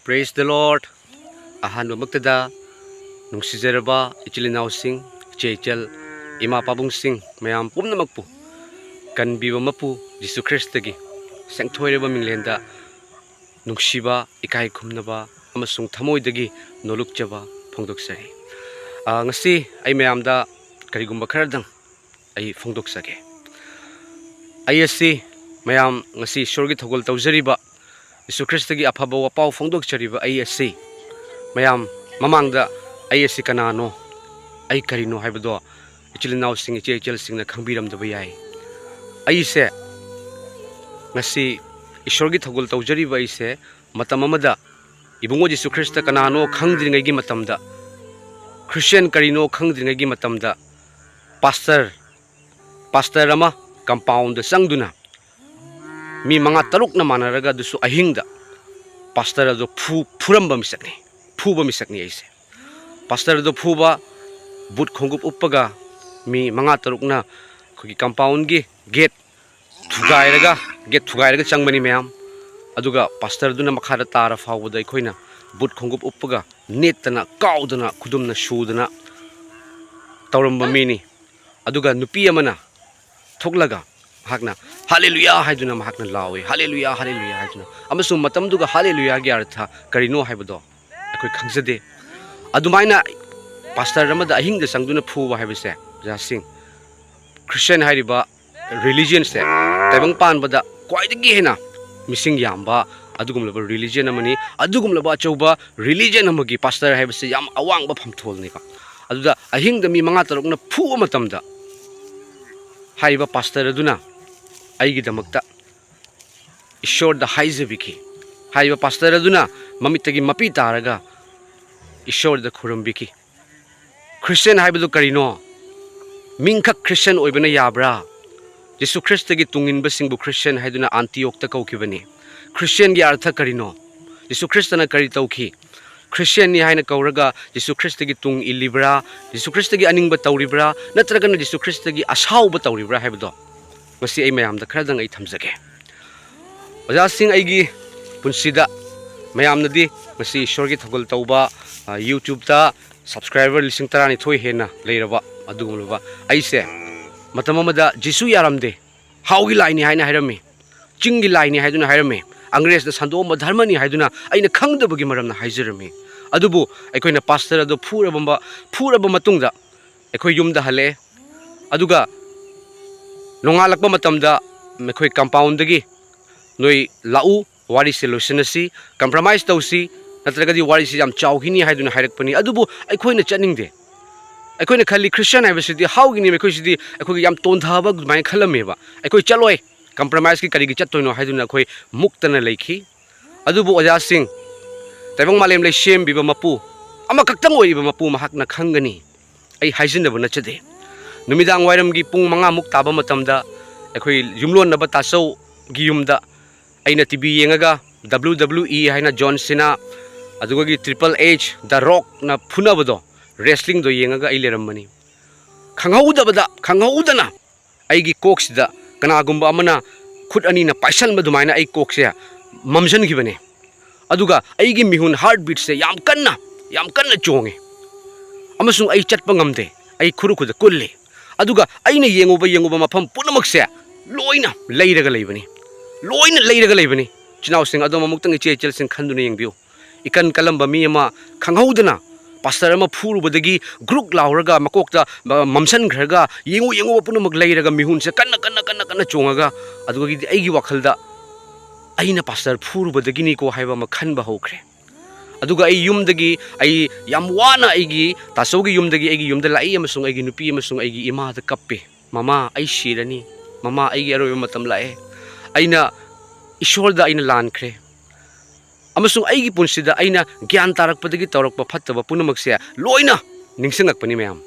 Praise the Lord. Ahan magtada nung sijeraba ichilinaw sing chechel ima pabung sing mayam pumna magpu Kanbiba Mapu Jesu Christa gi sengthoireba minglenda nungsiba ikai khumnaba amasung thamoidagi nolukjaba phongdoksari. Ngasi ay mayamda karigumba kharadang ay phongdoksage. Ayasi mayam ngasi shorgi thogol tawjariba Jesu Christa gi afaba wapaw phongdokchariba ayasi mayam mamangda ayasi kanano ay karino haibado ichilinaw sing ichechel singna khangbiramdaba yai. Ayise ngasi ishorgi thogol tawjariba ayise matam amada ibungo Jesu Christa kanano khangdringagi matamda Christian karino khangdringagi matamda pastor ama compound sangduna mi mga taruk na manaraga dusu ahingda pastor do phuramba misakni phuba misakni aise pastor do phuba but khongup uppaga mi mga taruk na khogi compound gi gate thugairaga changmani mayam aduga pastor duna makhara tara fawda ikhoina but khongup uppaga netana kaudana khudumna shudana tawramba mini aduga nupi amana thoklaga hakna hallelujah haiduna mahakna lawi hallelujah haiduna amasum matamduga hallelujah gi artha karino haibado akoi khangjade adumaina pastor ramada ahingda sangduna phuwa haibase jasing Christian hairiba religion se taibang panbada kwaidagi hena mising yamba adugumlaba religion amani adugumlaba chauba religion amagi pastor haibase yam awangba phamtholni ka aduda ahingda mi manga tarukna phuwa matamda haiba pastor aduna aigi damakta ishor da haizabiki haiba pastor aduna mamitagi mapi taraga ishor da khurambiki Christian haibadu karino mingkha Christian oibana yabra Jesu Christa gi tungin basingbu Christian haiduna Antioch ta kaukibani Christian gi artha karino Jesu Christa na kari tauki Christian ni haina kauraga Jesu Christa gi tung ilibra Jesu Christa gi aningba tauribra natraga na Jesu Christa gi asauba tauribra haibado ngasi ay mayamda kharadang ay thamjage ojasing aigi punsida mayamnadi ngasi ishorgi thogol tauba YouTube ta subscriber lising tarani thoi hena leiraba adugumlaba aise matamamada Jesu yaramde haugi laini haina hairami chingi laini haiduna hairami Angres da sandoma dharmani haiduna aina khangdabagi maramna haizirami adubu aikoina pastor ado phuraba matungda aikoi yumda hale aduga nongalakpa matamda mekhoi compound dagi noi lau wari solution asi compromise tausi natragadi wari si jam chauhini haiduna hairakpani adubu aikoina chaningde aikoina khali Christian haibasidi haugini mekhoi sidi aikoi yam tondhaba mai khalameba aikoi chaloi compromise ki karigi chattoino haiduna khoi muktana leikhi adubu oja sing taibang malem le shem biba mapu ama kaktang oiba mapu mahakna khangani ai haijinaba nachade numidang wairam gi pung manga muk taba matamda akhoi yumlon naba tasau gi yumda aina TV yengaga WWE haina John Cena aduga gi Triple H The Rock na phunabado wrestling do yengaga ai leramani khanghaudana aigi koksida kanagumba amana khut ani na paisal madumaina ai kokse mamjan gibane aduga aigi mihun heartbeat se yam kanna chonge amasung ai chatpa ngamde ai khuru khuda kulli aduga aina yenguba mafam punamakse loina leiraga leibani chinaw sing adoma muktang ichechel sing khanduna yengbiu ikan kalamba mi ama khanghaudana pastor ama phurubadagi group lauraga makokta mamsan ghraga yengu punamak leiraga mihun se kanna chongaga aduga gi aigi wakhalda aina pastor phurubadagi ni ko haiba ma khanba hokre aduga ai yumdagi ai yam wana aigi tasogi yumdagi aigi yumda lai amasung aigi nupi amasung aigi ima da kappe mama ai shirani mama aigi aroy matam lae aina ishorda aina lankhre amasung aigi punsida aina gyan tarakpadagi tawrakpa phattaba punamakse loina ningsangakpani mayam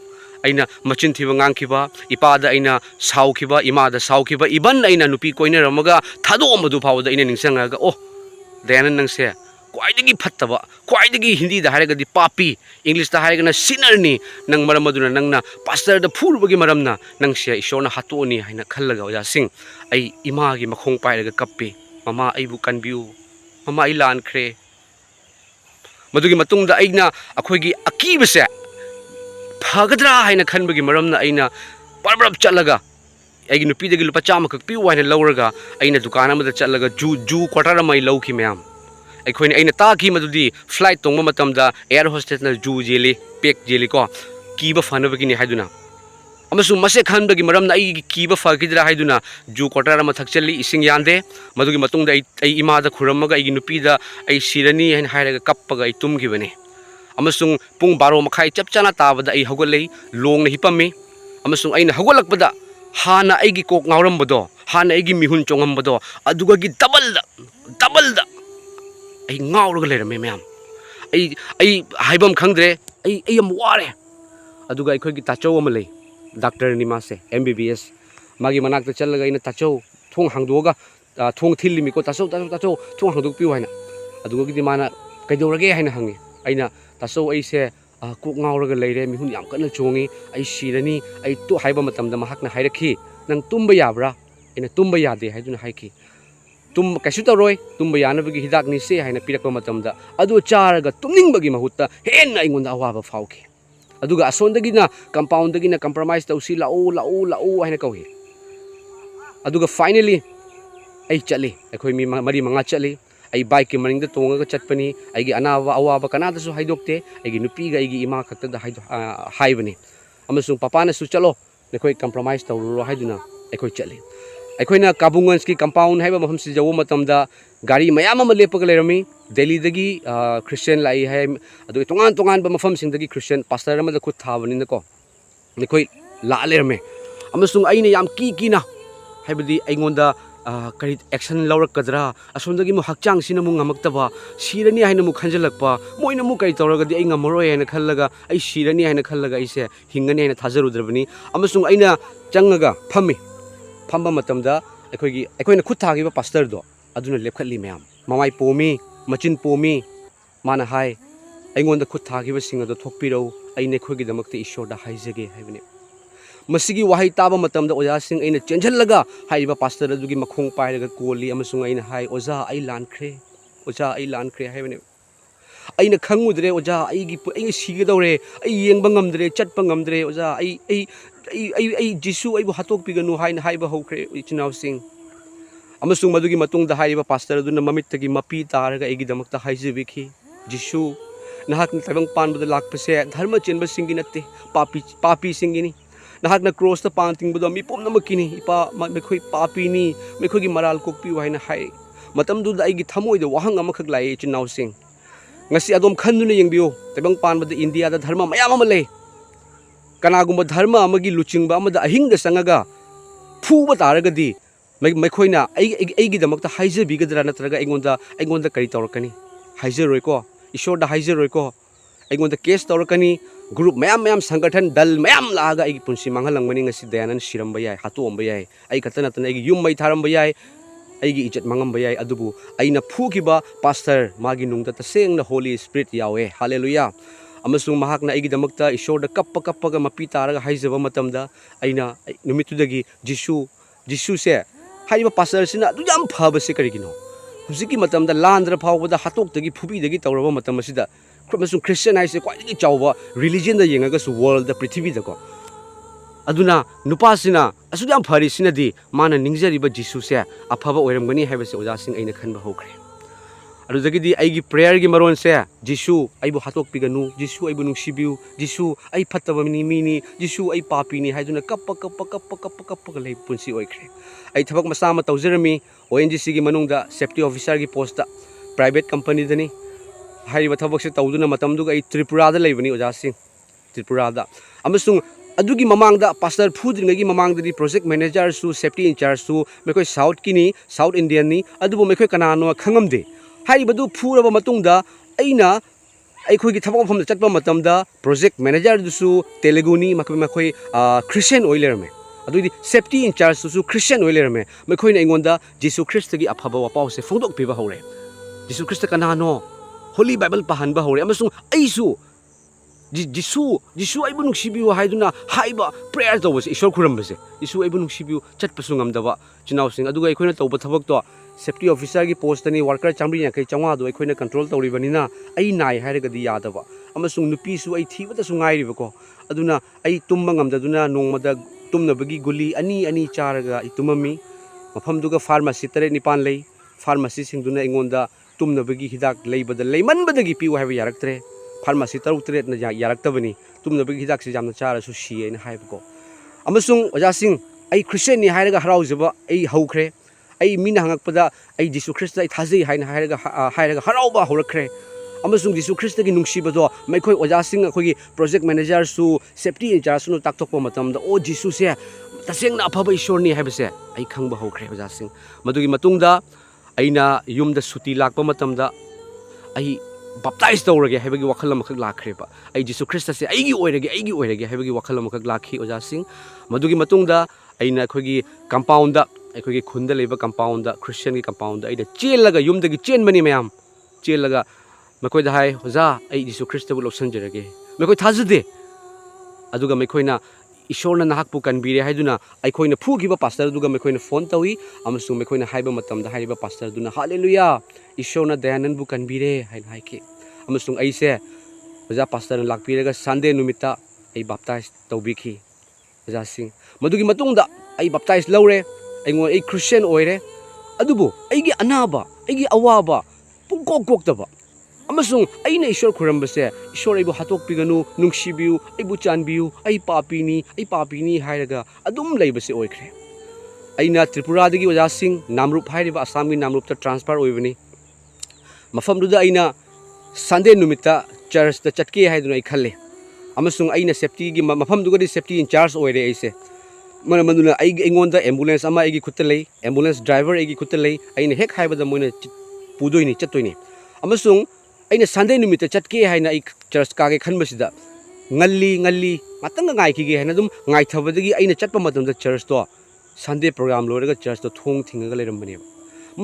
aina machin thiba ngangkhiba ipada aina saukhiba imada saukhiba iban aina nupi koina ramaga thado madu phawda aina ningsangaga oh dayanan nangse kwaidagi phattaba kwaidagi hindi da haragadi papi English da haragana sinner ni nang maramaduna nangna pastor da phurubagi maramna nangse ishorna hatoni haina khallaga ojasing ai ima gi makhong pairaga kappi mama aibu kanbiu mama ai lankhre Madugi matungda aina akhoi akibase phagdra haina khanbagi maramna aina parbrab chalaga aigi nupidagi lupa chama kak piu haina lawraga aina dukan amada chalaga ju quarter mai lawki mayam akhoi aina ta ki madudi flight tongma matamda air hostess na ju jeli pek jeli ko kiba fanabagi ni haiduna amasung mase khanbagi maramna ai kiba fagidra haiduna ju quarter ama thakchali ising yande madugi matungda ai imada khuramaga aigi nupida ai sirani haina hairaga kappaga ai tumgibani amasung pung baro makhai chap chana tabada ai hogolei long na hipami amasung aina hogolakpada hana aigi kok ngaurambodo hana aigi mihun chongambodo aduga gi double da ai ngauraga lerame ma'am ai haibam khangdre ai am ware aduga ai gi tacho am lei doctor ni mase MBBS magi manak ta chalaga ina tacho thong hangdoga thong thilimi ko tacho thong hangdok piu haina aduga gi mana kaidorage haina hangi aina taso aise kok ngauraga leire mihun yam kana chongi ai sirani ai to haiba matamda mahakna hairakhi nang tumba yabra ina tumba yade haiduna haiki tum kaisu taroi tumba yanabagi hidak ni se haina pirakpa matamda adu charaga tumningbagi mahutta henna ingonda awaba fauki aduga asondagi na compound dagi na compromise tausi lau haina kauhi aduga finally ai chali akhoi mi mari manga chali ai bike ki maning da tonga chatpani ai gi anawa awaba kanada su haidokte ai gi nupi ga ai gi ima khakta da haibani amasung papa na su chalo nekhoi compromise tawro haiduna ekhoi chali ekhoina kabungans ki compound haiba maham si jawo matamda gari mayam ama lepaga lerami Delhi dagi Christian lai hai adu tongan ba mafam sing dagi Christian pastor ama da khut thabani na ko nekhoi la lerame amasung aina yam ki na haibadi aingonda kari action laurakadra asondagi mu hakchang sina mu ngamaktaba sirani haina mu khanjalakpa moina mu kai tawragadi ai ngamoroi haina khallaga ai sirani haina khallaga ise hingani haina thajarudrabani amasung aina changaga phamba matamda aikoina khut thagiba pastor do aduna lepkhatli mayam mamai pomi machin pomi mana hai aingonda khut thagiba singa do thokpirau aine khogi damakte ishorda haijage haibane masigi wahai taba matamda oja sing aina chenjhallaga haiba pastor adugi makhong pairaga koli amasung aina hai oja ai lankre haibane aina khangudre oja ai sigidore ai yengba ngamdre chatpa ngamdre oja ai jisu ai bu hatok piganu haina haiba hokre ichinau sing amasung madugi matungda haiba pastor aduna mamittagi mapi taraga aigi damakta haijibiki jisu nahak na tabang panbada lakpase dharma chenba singi natte papi singini nahak na cross ta panting budo mi pom namakini ipa mekhoi papi ni mekhoi gi maral kokpi haina hai matam du da aigi thamoi da wahang amakhak lai ichinau sing ngasi adom khanduna yengbiyo tabang panbada India da dharma mayam ama lei kanagumba dharma amagi luchingba amada ahingda sangaga phuba taragadi mekhoi na aigi damakta haijabigadra natraga aingonda kari tawrakani haijaroi ko ishorda haijaroi ko aingonda case tawrakani group mayam sangathan dal mayam laga aigi punsi manghalangmani ngasi dayanan siramba yai hatuomba yai ai katana tana aigi yum mai tharamba yai aigi ijat mangamba yai adubu aina phukiba pastor magi nungda tasengna holy spirit yawe hallelujah amasung mahakna aigi damakta ishorda kappa mapi taraga haijaba matamda aina numitudagi jisu se haiba pastor sina adu yam phaba se karigino huziki matamda landra phawbada hatoktagi phubidagi tawraba matam asida amasung Christian haise kwai chawba religion da yengaga su world da prithvi da ko aduna nupasina asu yam phari sinadi mana ningjariba jisu se aphaba oiramgani haibase oja sing aina khanba hokre adugidi aigi prayer gi maron se jisu aibu hatok piganu jisu aibu nungsibiu jisu ai phattaba mini jisu ai papi ni haiduna kappa lei punsi oikre ai thabak masama tawjerami ONGC gi manungda safety officer gi post da private company dani haiba thabak se tawduna matamdu ai Tripura da leibani oja sing Tripura da amasung adugi mamangda pastor phudringagi mamangda project manager su safety in charge su mekoi south Indian ni adubu mekoi kanano khangamde haibadu phuraba matungda aina aikhoigi thabak mafamda chatpa matamda project manager dusu Telugu ni mekoi Christian oilerme adudi safety in charge su Christian oilerme mekoi na ingonda Jesus Christ gi aphaba wapau se phongdok piba hore Jesus Christ kanano Holy Bible pahanba hore amasung aisu Jisu aibu nungsibiu haiduna haiba prayer tawbase ishor khurambase Jisu aibu nungsibiu chatpasu ngamdaba chinau sing aduga aikoina tawba thabak to safety ꯑꯣꯐꯤꯁꯔꯒꯤ ꯄꯣꯁꯇꯅꯤ worker 150 ꯑꯩꯈꯣꯏꯅ control ꯇꯧꯔꯤꯕꯅꯤꯅ ꯑꯩ ꯅꯥꯏ ꯍꯥꯏꯔꯒꯗꯤ ꯌꯥꯗꯕ ꯑꯃꯁꯨꯡ ꯅꯨꯄꯤꯁꯨ ꯑꯩ ꯊꯤꯕꯗꯁꯨ ꯉꯥꯏꯔꯤꯕꯀꯣ ꯑꯗꯨꯅ ꯑꯩ ꯇꯨꯝꯕ ꯉꯝꯗꯗꯨꯅ ꯅꯣꯡꯃꯗ ꯇꯨꯝꯅꯕꯒꯤ ꯒꯨꯂꯤ ꯑꯅꯤ ꯆꯥꯔꯒ ꯑꯩ ꯇꯨꯝꯃꯝꯃꯤ ꯃꯐꯝꯗꯨꯒ ꯐꯥꯔꯃꯥꯁꯤ 7-9 ꯂꯩ ꯐꯥꯔꯃꯥꯁꯤꯁꯤꯡꯗꯨꯅ ꯑꯩꯉꯣꯟꯗ ꯇꯨꯝꯅꯕꯒꯤ ꯍꯤꯗꯥꯛ ꯂꯩꯕꯗ ꯂꯩꯃꯟꯕꯗꯒꯤ ꯄꯤꯌꯨ ꯍꯥꯏꯕ ꯌꯥꯔꯛꯇ꯭ꯔꯦ ꯐꯥꯔꯃꯥꯁꯤ 6-8ꯅ ꯌꯥꯔꯛꯇꯕꯅꯤ ꯇꯨꯝꯅꯕꯒꯤ ꯍꯤꯗꯥꯛꯁꯤ ꯌꯥꯝꯅ ꯆꯥꯔꯁꯨ ꯁꯤꯌꯦꯅ ꯍꯥꯏꯕꯀꯣ ꯑꯃꯁꯨꯡ ꯑꯣꯖꯥꯁꯤꯡ ꯑꯩ ꯈ꯭ꯔꯤꯁꯇꯤꯌꯟꯅꯤ ꯍꯥꯏꯔꯒ ꯍꯔꯥꯎꯖꯕ ꯑꯩ ꯍꯧꯈ꯭ꯔꯦ ꯑꯩ ꯃꯤꯅ ꯍꯪꯉꯛꯄꯗ ꯑꯩ ꯖꯤꯁꯨ ꯈ꯭ꯔꯤꯁꯇ ꯑꯩ ꯊꯥꯖꯩ ꯍꯥꯏꯔꯒ ꯍꯔꯥꯎꯕ ꯍꯧꯔꯛꯈ꯭ꯔꯦ ꯑꯃꯁꯨꯡ ꯖꯤꯁꯨ ꯈ꯭ꯔꯤꯁꯇꯒꯤ ꯅꯨꯡꯁꯤꯕꯗꯣ ꯃꯈꯣꯏ ꯑꯣꯖꯥꯁꯤꯡ ꯑꯩꯈꯣꯏꯒꯤ ꯄ꯭ꯔꯣꯖꯦꯛ ꯃꯦꯅꯦꯖꯔꯁꯨ ꯁꯦꯐꯇꯤ ꯏꯟꯆꯥꯔꯖꯁꯨ ꯇꯥꯛꯊꯣꯛꯄ ꯃꯇꯝꯗ ꯑꯣ ꯖꯤꯁꯨꯁꯦ ꯇꯁꯦꯡꯅ ꯑꯐꯕ ꯏꯁꯣꯔꯅꯤ ꯍꯥꯏꯕꯁꯦ ꯑꯩ ꯈꯪꯕ ꯍꯧꯈ꯭ꯔꯦ ꯑꯣꯖꯥꯁꯤꯡ ꯃꯗꯨꯒꯤ ꯃꯇꯨꯡꯗ ꯑꯩꯅ ꯌꯨꯝꯗ ꯁꯨꯇꯤ ꯂꯥꯛꯄ ꯃꯇꯝꯗ ꯑꯩ ꯕꯥꯞꯇꯥꯏꯖ ꯇꯧꯔꯒꯦ ꯍꯥꯏꯕꯒꯤ ꯋꯥꯈꯜ ꯑꯃꯈꯛ ꯂꯥꯛꯈ꯭ꯔꯦꯕ ꯑꯩ ꯖꯤꯁꯨ ꯈ꯭ꯔꯤꯁꯇꯁꯦ ꯑꯩꯒꯤ ꯑꯣꯏꯔꯒꯦ ꯍꯥꯏꯕꯒꯤ ꯋꯥꯈꯜ ꯑꯃꯈꯛ ꯂꯥꯛꯈꯤ ꯑꯣꯖꯥꯁꯤꯡ ꯃꯗꯨꯒꯤ ꯃꯇꯨꯡꯗ ꯑꯩꯅ ꯑꯩꯈꯣꯏꯒꯤ ꯀꯝꯄꯥꯎꯟꯗ ꯑꯩꯈꯣꯏꯒꯤ ꯈꯨꯟꯗ ꯂꯩꯕ ꯀꯝꯄꯥꯎꯟꯗ ꯈ꯭ꯔꯤꯁꯇꯤꯌꯟꯒꯤ ꯀꯝꯄꯥꯎꯟꯗ ꯑꯩꯅ ꯆꯦꯜꯂꯒ ꯌꯨꯝꯗꯒꯤ ꯆꯦꯟꯕꯅꯤ ꯃꯌꯥꯝ ꯆꯦꯜꯂꯒ ꯃꯈꯣꯏꯗ ꯍꯥꯏ ꯑꯣꯖꯥ ꯑꯩ ꯖꯤꯁꯨ ꯈ꯭ꯔꯤꯁꯇꯕꯨ ꯂꯧꯁꯤꯟꯖꯔꯒꯦ ꯃꯈꯣꯏ ꯊꯥꯖꯗꯦ ꯑꯗꯨꯒ ꯃꯈꯣꯏꯅ ꯏꯁꯣꯔꯅ ꯅꯍꯥꯛꯄꯨ ꯀꯟꯕꯤꯔꯦ ꯍꯥꯏꯗꯨꯅ ꯑꯩꯈꯣꯏꯅ ꯐꯨꯈꯤꯕ ꯄꯥꯁꯇꯔꯗꯨꯒ ꯃꯈꯣꯏꯅ ꯐꯣꯟ ꯇꯧꯏ ꯑꯃꯁꯨꯡ ꯃꯈꯣꯏꯅ ꯍꯥꯏꯕ ꯃꯇꯝꯗ ꯍꯥꯏꯔꯤꯕ ꯄꯥꯁꯇꯔꯗꯨꯅ ꯍꯜꯂꯦꯂꯨꯌꯥ ꯏꯁꯣꯔꯅ ꯗꯌꯥꯅꯟꯕꯨ ꯀꯟꯕꯤꯔꯦ ꯍꯥꯏꯅ ꯍꯥꯏꯈꯤ ꯑꯃꯁꯨꯡ ꯑꯩꯁꯦ ꯑꯣꯖꯥ ꯄꯥꯁꯇꯔꯅ ꯂꯥꯛꯄꯤꯔꯒ ꯁꯟꯗꯦ ꯅꯨꯃꯤꯠꯇ ꯑꯩ ꯕꯥꯞꯇꯥꯏꯖ ꯇꯧꯕꯤꯈꯤ ꯑꯣꯖꯥꯁꯤꯡ ꯃꯗꯨꯒꯤ ꯃꯇꯨꯡꯗ ꯑꯩ ꯕꯥꯞꯇꯥꯏꯖ ꯂꯧꯔꯦ ꯑꯩ ꯈ꯭ꯔꯤꯁꯇꯤꯌꯟ ꯑꯣꯏꯔꯦ ꯑꯗꯨꯕꯨ ꯑꯩꯒꯤ ꯑꯅꯥꯕ ꯑꯩꯒꯤ ꯑꯋꯥꯕ ꯄꯨꯡꯀꯣꯛ ꯀꯣꯛꯇꯕ ꯑꯃꯁꯨꯡ ꯑꯩꯅ ꯏꯁꯣꯔ ꯈꯨꯔꯝꯕꯁꯦ ꯏꯁꯣꯔ ꯑꯩꯕꯨ ꯍꯥꯠꯇꯣꯛꯄꯤꯒꯅꯨ ꯅꯨꯡꯁꯤꯕꯤꯌꯨ ꯑꯩꯕꯨ ꯆꯥꯟꯕꯤꯌꯨ ꯑꯩ ꯄꯥꯄꯤꯅꯤ ꯍꯥꯏꯔꯒ ꯑꯗꯨꯝ ꯂꯩꯕꯁꯦ ꯑꯣꯏꯈ꯭ꯔꯦ ꯑꯩꯅ ꯇ꯭ꯔꯤꯄꯨꯔꯥꯗꯒꯤ ꯑꯣꯖꯥꯁꯤꯡ ꯅꯥꯝꯔꯨꯞ ꯍꯥꯏꯔꯤꯕ ꯑꯁꯥꯝꯒꯤ ꯅꯥꯝꯔꯨꯞꯇ ꯇ꯭ꯔꯥꯟꯁꯐꯔ ꯑꯣꯏꯕꯅꯤ ꯃꯐꯝꯗꯨꯗ ꯑꯩꯅ ꯁꯟꯗे ꯅꯨꯃꯤꯠꯇ ꯆꯔꯆꯇ ꯆꯠꯀꯦ ꯍꯥꯏꯗꯨꯅ ꯑꯩ ꯈꯜꯂꯦ ꯑꯃꯁꯨꯡ ꯑꯩꯅ ꯁꯦꯐꯇꯤꯒꯤ ꯃꯐꯝꯗꯨꯒꯗꯤ ꯁꯦꯐꯇꯤ ꯏꯟꯆꯥꯔꯖ ꯑꯣꯏꯔꯦ ꯑꯩꯁꯦ ꯃꯔꯝ ꯑꯗꯨꯅ ꯑꯩꯉꯣꯟꯗ ꯑꯦꯝꯕꯨꯂꯦꯟꯁ ꯑꯃ ꯑꯩꯒꯤ ꯈꯨꯠꯇ ꯂꯩ ꯑꯦꯝꯕꯨꯂꯦꯟꯁ ꯗ꯭ꯔꯥꯏꯚꯔ ꯑꯩꯒꯤ ꯈꯨꯠꯇ ꯂꯩ ꯑꯩꯅ ꯍꯦꯛ ꯍꯥꯏꯕꯗ ꯃꯣꯏꯅ ꯄꯨꯗꯣꯏꯅꯤ ꯆꯠꯇꯣꯏꯅꯤ ꯑꯃꯁꯨꯡ ꯑꯩꯅ ꯁꯟꯗे ꯅꯨꯃꯤꯠꯇ ꯆꯠꯀꯦ ꯍꯥꯏꯅ ꯑꯩ ꯆꯔꯆ ꯀꯥꯒꯦ ꯈꯟꯕꯁꯤꯗ ꯉꯜꯂꯤ ꯉꯥꯛꯇꯪꯒ ꯉꯥꯏꯈꯤꯒꯦ ꯍꯥꯏꯅ ꯑꯗꯨꯝ ꯉꯥꯏꯊꯕꯗꯒꯤ ꯑꯩꯅ ꯆꯠꯄ ꯃꯇꯝꯗ ꯆꯔꯆꯇꯣ ꯁꯟꯗे ꯄ꯭ꯔꯣꯒ꯭ꯔꯥꯝ ꯂꯣꯏꯔꯒ ꯆꯔꯆꯇꯣ ꯊꯣꯡ ꯊꯤꯡꯉꯒ ꯂꯩꯔꯝꯕꯅꯦꯕ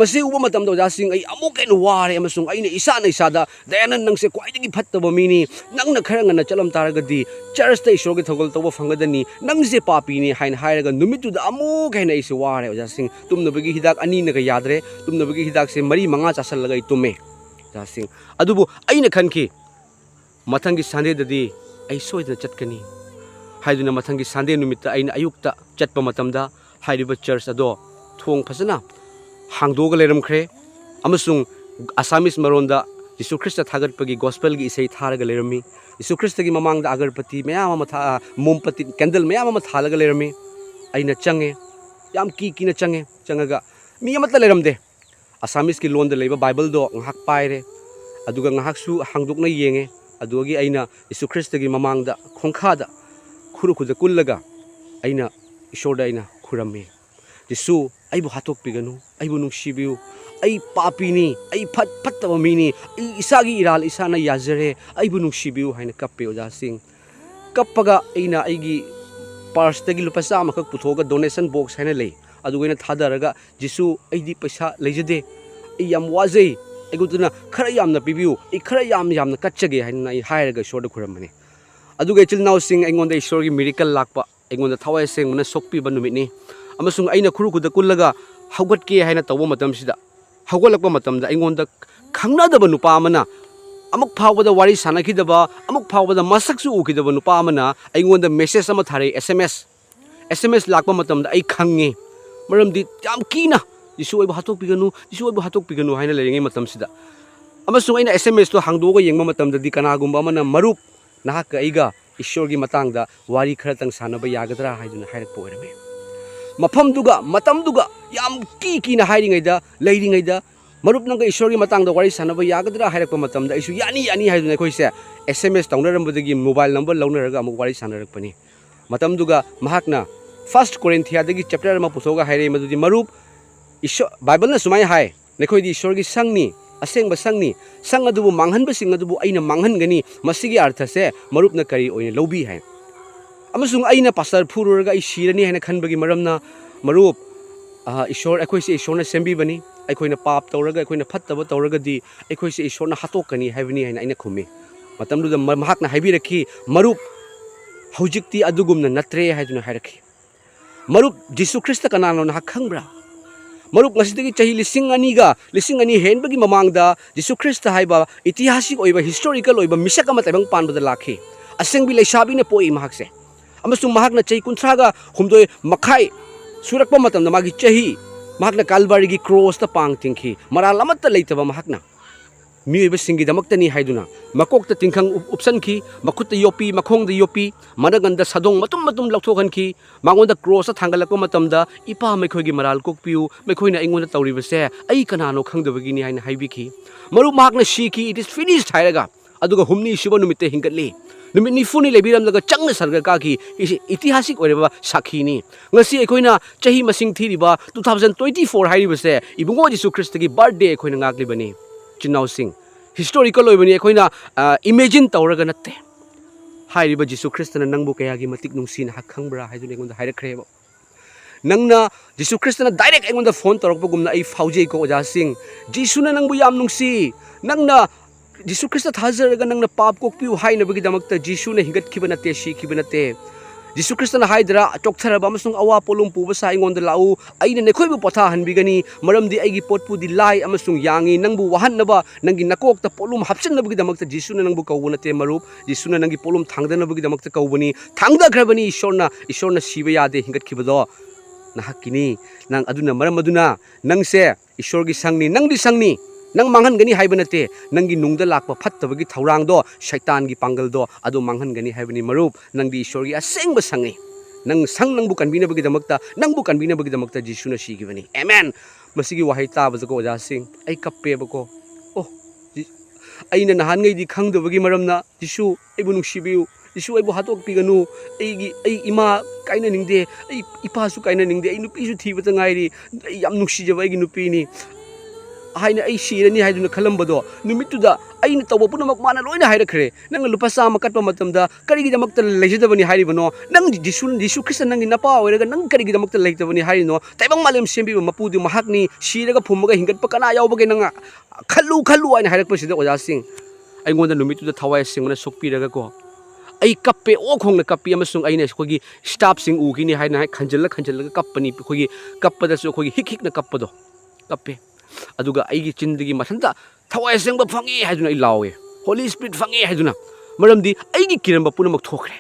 ꯃꯁꯤ ꯎꯕ ꯃꯇꯝꯗ ꯑꯣꯖꯥꯁꯤꯡ ꯑꯩ ꯑꯃꯨꯛ ꯍꯦꯟꯅ ꯋꯥꯔꯦ ꯑꯃꯁꯨꯡ ꯑꯩꯅ ꯏꯁꯥꯗ ꯗꯌꯥꯅꯟ ꯅꯪꯁꯦ ꯈ꯭ꯋꯥꯏꯗꯒꯤ ꯐꯠꯇꯕ ꯃꯤꯅꯤ ꯅꯪꯅ ꯈꯔ ꯉꯟꯅ ꯆꯠꯂꯝ ꯇꯥꯔꯒꯗꯤ ꯆꯔꯆꯇ ꯏꯁꯣꯔꯒꯤ ꯊꯧꯒꯜ ꯇꯧꯕ ꯐꯪꯒꯗꯅꯤ ꯅꯪꯁꯦ ꯄꯥꯄꯤꯅꯤ ꯍꯥꯏꯔꯒ ꯅꯨꯃꯤꯠꯇꯨꯗ ꯑꯃꯨꯛ ꯍꯦꯟꯅ ꯑꯩꯁꯦ ꯋꯥꯔꯦ ꯑꯣꯖꯥꯁꯤꯡ ꯇꯨꯝꯅꯕꯒꯤ ꯍꯤꯗꯥꯛ 2ꯅꯒ ꯌꯥꯗ꯭ꯔꯦ ꯇꯨꯝꯅꯕꯒꯤ ꯍꯤꯗꯥꯛꯁꯦ 4-5 ꯆꯥꯁꯜꯂꯒ ꯑꯩ ꯇꯨꯝꯃꯦ ꯑꯣꯖꯥꯁꯤꯡ ꯑꯗꯨꯕꯨ ꯑꯩꯅ ꯈꯟꯈꯤ ꯃꯊꯪꯒꯤ ꯁꯟꯗꯦꯗꯗꯤ ꯑꯩ ꯁꯣꯏꯗꯅ ꯆꯠꯀꯅꯤ ꯍꯥꯏꯗꯨꯅ ꯃꯊꯪꯒꯤ ꯁꯟꯗे ꯅꯨꯃꯤꯠꯇ ꯑꯩꯅ ꯑꯌꯨꯛꯇ ꯆꯠꯄ ꯃꯇꯝꯗ ꯍꯥꯏꯔꯤꯕ ꯆꯔꯆ ꯑꯗꯣ ꯊꯣꯡ ꯐꯖꯅ ꯍꯥꯡꯗꯣꯛꯑꯒ ꯂꯩꯔꯝꯈ꯭ꯔꯦ ꯑꯃꯁꯨꯡ ꯑꯁꯥꯃꯤꯁ ꯃꯔꯣꯟꯗ ꯖꯤꯁꯨ ꯈ꯭ꯔꯤꯁꯇ ꯊꯥꯒꯠꯄꯒꯤ ꯒꯣꯁꯄꯦꯜꯒꯤ ꯏꯁꯩ ꯊꯥꯔꯒ ꯂꯩꯔꯝꯃꯤ ꯖꯤꯁꯨ ꯈ꯭ꯔꯤꯁꯇꯒꯤ ꯃꯃꯥꯡꯗ ꯑꯒꯔꯕꯇꯤ ꯃꯌꯥꯝ ꯑꯃ ꯃꯣꯝꯄꯇꯤ ꯀꯦꯟꯗꯜ ꯃꯌꯥꯝ ꯑꯃ ꯊꯥꯜꯂꯒ ꯂꯩꯔꯝꯃꯤ ꯑꯩꯅ ꯆꯪꯉꯦ ꯌꯥꯝ ꯀꯤꯅ ꯆꯪꯉꯒ ꯃꯤ ꯑꯃꯠꯇ ꯂꯩꯔꯝꯗꯦ ꯑꯁꯥꯃꯤꯁꯀꯤ ꯂꯣꯟꯗ ꯂꯩꯕ ꯕꯥꯏꯕꯜꯗꯣ ꯉꯥꯏꯍꯥꯛ ꯄꯥꯏꯔꯦ ꯑꯗꯨꯒ ꯉꯥꯏꯍꯥꯛꯁꯨ ꯍꯥꯡꯗꯣꯛꯅ ꯌꯦꯡꯉꯦ ꯑꯗꯨꯗꯒꯤ ꯑꯩꯅ ꯖꯤꯁꯨ ꯈ꯭ꯔꯤꯁꯇꯒꯤ ꯃꯃꯥꯡꯗ ꯈꯣꯡꯈꯥꯗ ꯈꯨꯔꯨꯗ ꯀꯨꯜꯂꯒ ꯑꯩꯅ ꯏꯁꯣꯔꯗ ꯑꯩꯅ ꯈꯨꯔꯝꯃꯤ ꯖꯤꯁꯨ ꯑꯩꯕꯨ ꯍꯥꯠꯇꯣꯛꯄꯤꯒꯅꯨ ꯑꯩꯕꯨ ꯅꯨꯡꯁꯤꯕꯤꯌꯨ ꯑꯩ ꯄꯥꯄꯤꯅꯤ ꯑꯩ ꯐꯠꯇꯕ ꯃꯤꯅꯤ ꯑꯩ ꯏꯁꯥꯒꯤ ꯏꯔꯥꯜ ꯏꯁꯥꯅ ꯌꯥꯖꯔꯦ ꯑꯩꯕꯨ ꯅꯨꯡꯁꯤꯕꯤꯌꯨ ꯍꯥꯏꯅ ꯀꯞꯄꯦ ꯑꯣꯖꯥꯁꯤꯡ ꯀꯞꯄꯒ ꯑꯩꯅ ꯑꯩꯒꯤ ꯄꯥꯔꯁꯇꯒꯤ ꯂꯨꯄꯥ 100 ꯈꯛ ꯄꯨꯊꯣꯛꯑꯒ ꯗꯣꯅꯦꯁꯟ ꯕꯣꯛꯁ ꯍꯥꯏꯅ ꯂꯩ ꯑꯗꯨꯒ ꯑꯩꯅ ꯊꯥꯗꯔꯒ ꯖꯤꯁꯨ ꯑꯩꯗꯤ ꯄꯩꯁꯥ ꯂꯩꯖꯗꯦ ꯑꯩ ꯌꯥꯝ ꯋꯥꯖꯩ ꯑꯩꯉꯣꯟꯗꯅ ꯈꯔ ꯌꯥꯝꯅ ꯄꯤꯕꯤꯌꯨ ꯑꯩ ꯈꯔ ꯌꯥꯝꯅ ꯀꯠꯆꯒꯦ ꯍꯥꯏꯅ ꯑꯩ ꯍꯥꯏꯔꯒ ꯏꯁꯣꯔꯗ ꯈꯨꯔꯝꯕꯅꯤ ꯑꯗꯨꯒ ꯏꯆꯤꯜ ꯏꯅꯥꯎꯁꯤꯡ ꯑꯩꯉꯣꯟꯗ ꯏꯁꯣꯔꯒꯤ ꯃꯤꯔꯦꯀꯜ ꯂꯥꯛꯄ ꯑꯩꯉꯣꯟꯗ ꯊꯋꯥꯏ ꯁꯦꯡꯕꯅ ꯁꯣꯛꯄꯤꯕ ꯅꯨꯃꯤꯠꯅꯤ ꯑꯃꯁꯨꯡ ꯑꯩꯅ ꯈꯨꯔꯨꯗ ꯀꯨꯜꯂꯒ ꯍꯧꯒꯠꯀꯦ ꯍꯥꯏꯅ ꯇꯧꯕ ꯃꯇꯝꯁꯤꯗ ꯍꯧꯒꯠꯂꯛꯄ ꯃꯇꯝꯗ ꯑꯩꯉꯣꯟꯗ ꯈꯪꯅꯗꯕ ꯅꯨꯄꯥ ꯑꯃꯅ ꯑꯃꯨꯛ ꯐꯥꯎꯕꯗ ꯋꯥꯔꯤ ꯁꯥꯟꯅꯈꯤꯗꯕ ꯑꯃꯨꯛ ꯐꯥꯎꯕꯗ ꯃꯁꯛꯁꯨ ꯎꯈꯤꯗꯕ ꯅꯨꯄꯥ ꯑꯃꯅ ꯑꯩꯉꯣꯟꯗ ꯃꯦꯁꯦꯖ ꯑꯃ ꯊꯥꯔꯛꯏ SMS ꯂꯥꯛꯄ ꯃꯇꯝꯗ ꯑꯩ ꯈꯪꯉꯤ ꯃꯔꯝꯗꯤ ꯌꯥꯝ ꯀꯤꯅ ꯖꯤꯁꯨ ꯑꯩꯕꯨ ꯍꯥꯠꯇꯣꯛꯄꯤꯒꯅꯨ ꯍꯥꯏꯅ ꯂꯩꯔꯤꯉꯩ ꯃꯇꯝꯁꯤꯗ ꯑꯃꯁꯨꯡ ꯑꯩꯅ SMSꯇꯣ ꯍꯥꯡꯗꯣꯛꯑꯒ ꯌꯦꯡꯕ ꯃꯇꯝꯗꯗꯤ ꯀꯅꯥꯒꯨꯝꯕ ꯑꯃꯅ ꯃꯔꯨꯞ ꯅꯍꯥꯛꯀ ꯑꯩꯒ ꯏꯁꯣꯔꯒꯤ ꯃꯇꯥꯡꯗ ꯋꯥꯔꯤ ꯈꯔꯇꯪ ꯁꯥꯟꯅꯕ ꯌꯥꯒꯗ꯭ꯔꯥ ꯍꯥꯏꯗꯨꯅ ꯍꯥꯏꯔꯛꯄ ꯑꯣꯏꯔꯝꯃꯤ ꯃꯐꯝꯗꯨꯒ ꯃꯇꯝꯗꯨꯒ ꯌꯥꯝ ꯀꯤꯅ ꯂꯩꯔꯤꯉꯩꯗ ꯃꯔꯨꯞ ꯅꯪꯒ ꯏꯁꯣꯔꯒꯤ ꯃꯇꯥꯡꯗ ꯋꯥꯔꯤ ꯁꯥꯟꯅꯕ ꯌꯥꯒꯗ꯭ꯔꯥ ꯍꯥꯏꯔꯛꯄ ꯃꯇꯝꯗ ꯑꯩꯁꯨ ꯌꯥꯅꯤ ꯍꯥꯏꯗꯨꯅ ꯑꯩꯈꯣꯏꯁꯦ SMS ꯇꯧꯅꯔꯝꯕꯗꯒꯤ ꯃꯣꯕꯥꯏꯜ ꯅꯝꯕꯔ ꯂꯧꯅꯔꯒ ꯑꯃꯨꯛ ꯋꯥꯔꯤ ꯁꯥꯟꯅꯔꯛꯄꯅꯤ ꯃꯇꯝꯗꯨꯒ ꯃꯍꯥꯛꯅ 1 Corinthiansꯗꯒꯤ ꯆꯦꯞꯇꯔ ꯑꯃ ꯄꯨꯊꯣꯛꯑꯒ ꯍꯥꯏꯔꯛꯏ ꯃꯗꯨꯗꯤ ꯃꯔꯨꯞ ꯕꯥꯏꯕꯜꯅ ꯁꯨꯃꯥꯏꯅ ꯍꯥꯏ ꯅꯈꯣꯏꯗꯤ ꯏꯁꯣꯔꯒꯤ ꯁꯪꯅꯤ ꯑꯁꯦꯡꯕ ꯁꯪꯅꯤ ꯁꯪ ꯑꯗꯨꯕꯨ ꯃꯥꯡꯍꯟꯕꯁꯤꯡ ꯑꯗꯨꯕꯨ ꯑꯩꯅ ꯃꯥꯡꯍꯟꯒꯅꯤ ꯃꯁꯤꯒꯤ ꯑꯔꯊꯁꯦ ꯃꯔꯨꯞꯅ ꯀꯔꯤ ꯑꯣꯏꯅ ꯂꯧꯕꯤ ꯍꯥꯏ ꯑꯃꯁꯨꯡ ꯑꯩꯅ ꯄꯥꯁꯇꯔ ꯐꯨꯔꯨꯔꯒ ꯑꯩ ꯁꯤꯔꯅꯤ ꯍꯥꯏꯅ ꯈꯟꯕꯒꯤ ꯃꯔꯝꯅ ꯃꯔꯨꯞ ꯑꯩꯈꯣꯏꯁꯦ ꯏꯁꯣꯔꯅ ꯁꯦꯝꯕꯤꯕꯅꯤ ꯑꯩꯈꯣꯏꯅ ꯄꯥꯞ ꯇꯧꯔꯒ ꯑꯩꯈꯣꯏꯅ ꯐꯠꯇꯕ ꯇꯧꯔꯒꯗꯤ ꯑꯩꯈꯣꯏꯁꯦ ꯏꯁꯣꯔꯅ ꯍꯥꯠꯇꯣꯛꯀꯅꯤ ꯍꯥꯏꯕꯅꯤ ꯍꯥꯏꯅ ꯑꯩꯅ ꯈꯨꯝꯃꯤ ꯃꯇꯝꯗꯨꯗ ꯃꯍꯥꯛꯅ ꯍꯥꯏꯕꯤꯔꯛꯈꯤ ꯃꯔꯨꯞ ꯍꯧꯖꯤꯛꯇꯤ ꯑꯗꯨꯒꯨꯝꯅ ꯅꯠꯇ꯭ꯔꯦ ꯍꯥꯏꯗꯨꯅ ꯍꯥꯏꯔꯛꯈꯤ ꯃꯔꯨꯞ ꯖꯤꯁꯨ ꯈ꯭ꯔꯤꯁꯇ ꯀꯅꯥꯅꯣ ꯅꯍꯥꯛ ꯈꯪꯕ꯭ꯔꯥ Marup ngasidagi chahi lising ani henbagi mamangda Jesu Christa haiba itihasik oiba historical oiba misak ama taibang panbada lakhi asengbi leisabi na poi mahakse amasung mahakna chahi kunthraga humdoi makhai surakpa matamda magi chahi mahakna Kalbarigi cross ta pang tingki maral amatta leitaba mahakna miyoibasinggi damaktani haiduna makokta tingkhang upsanki makutta yopi makhongda yopi managanda sadong matum lauthokanki mangonda cross thangalakpa matamda ipa mekhoigi maral kokpiu mekhoina ingonda tawribase ai kanano khangdabagini haina haibiki maru mahakna shiki it is finished hairaga aduga humni shiba numitte hingatli numit nifuni lebiramdaga changna sarga kaki itihasik oireba sakhini ngasi ekhoina chahi masing thiriba 2024 hairibase ibungo Jesu Christa gi birthday ekhoina ngaklibani Chinnausing historical oibani ekhoina imagine tawraga natte hairiba Jesu Christa na nangbu kayagi matik nungsina hakhangbra haidun engonda hairakhreba nangna Jesu Christa na direct engonda phone tawrakpagumna ai faujei ko ojasing Jesu na nangbu yam nungsi nangna Jesu Christa thazaraga nangna pap kokpiu hainabagi damakta Jesu na hingatkiba natte shikiba natte Jesu Christa na haidra chokthara amasung awa polum puba sa ingonda lau aina nekhoibu potha hanbigani maramdi aigi potpu di lai amasung yangi nangbu wahannaba nangi nakokta polum hapchanabagi damakta Jesu na nangbu kawuna te marup Jesu na nangi polum thangdanabagi damakta kawbani thangdagrabani ishorna siba yade hingatkibado nahakini nang aduna maram aduna nangse ishorgi sangni nangdi sangni nang manghan gani haibanate nangi nungda lakpa phattabagi thaurang do shaitan gi pangal do adu manghan gani haibani marup nangdi ishorgi asengba sangi nang sang nangbu kanbina bagi damakta Jesu na sigibani amen masigi wahai taba jago jasing ai kappe bako oh aina nahan ngai di khangdabagi maramna Jesu aibu nungsibiu Jesu aibu hatok piganu ai ima kaina ningde ai ipa su kaina ningde ai nupi su thibata ngairi yam nungsijaba ai gi nupi ni haina ai sirani haiduna khalambado numituda aina tawba punamak mana loina hairakre nang lupa sama katpa matamda karigi damakta leijadabani hairibano nang Jesu Christa nang napa oiraga nang karigi damakta leitabani hairino taibang malem sembi mapudi mahakni siraga phumaga hingatpa kana yawbage nang khallu aina hairakpasida ojasing aingonda numituda thawai singmana sokpiraga ko ai kappe o khongna kappi amasung aina khogi staff sing ugini haina khanjalla kappani khogi kappada su khogi hik na kappado kappe aduga aigi chindigi mathanta thawai sengba phangi haiduna ilawe Holy Spirit phangi haiduna maramdi aigi kiramba punamak thokre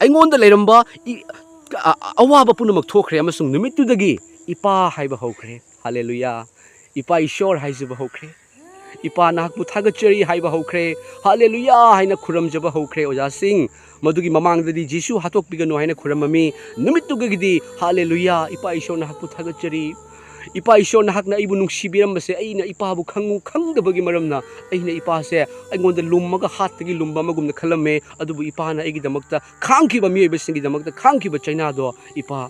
aingonda leiramba awaba punamak thokre amasung numitudagi ipa haiba hokre hallelujah ipa ishor haizuba hokre ipa nakpu thagachari haiba hokre hallelujah haina khuramjaba hokre ojasing madugi mamangdadi Jesu hatok piganu haina khuramami numitugagi hallelujah ipa ishor nakpu thagachari ipa ishor nahakna ibu nungsibirambase aina ipa bu khangdabagi maramna aina ipa se aingonda lummaga hattagi lumba magumna khalamme adubu ipa na aigi damakta khangkiba miyoibasingi damakta khangkiba chaina do ipa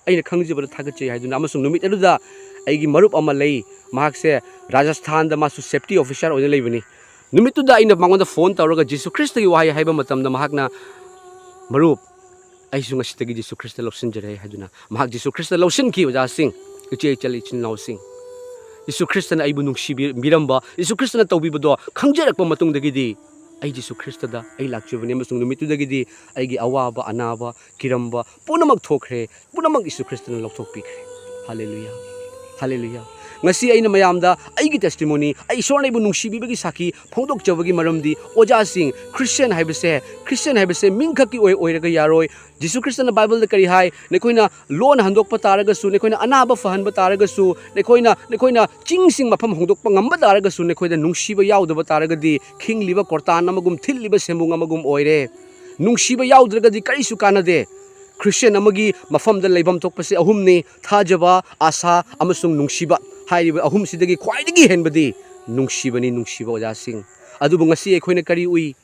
aina khangjibara thagachai haiduna amasung numit aduda aigi marup ama lei mahakse Rajasthan da masu safety officer oina leibani numituda aina mangonda phone tawraga Jesu Christa gi wahai haiba matamda mahakna marup aisu ngasitagi Jesu Christa lawsinjare haiduna mahak Jesu Christa lawsinki ojasing iche chali Chinnausing Jesu Christa na aibu nungsibiramba Jesu Christa na tawbibado khangjarakpa matungdagidi ai Jesu Christa da ai lakchubani amasung numitudagidi aigi awaba anaba kiramba punamak thokre punamak Jesu Christa na lawthokpikre hallelujah hallelujah ngasi aina mayamda aigi testimony ai sorna ibu nungsibibagi saki phongdok jawagi maramdi ojasing Christian haibase mingkhaki oiraga yaroi Jesu Christa na Bible da kari hai nekoina lon handok pataraga su nekoina anaba fahan bataraga su nekoina chingsing mafam hongdok pangamba taraga su nekoida nungsiba yaudaba taraga di king liba kortan amagum thil liba sembung amagum oire nungsiba yaudraga di kari su kanade Christian amagi mafam da leibam tokpase ahumni thajaba asa amasung nungsiba hairiba ahum sidagi khwaidagi henbadi nungsiba ojasing adubu ngasi ekhoina kari ui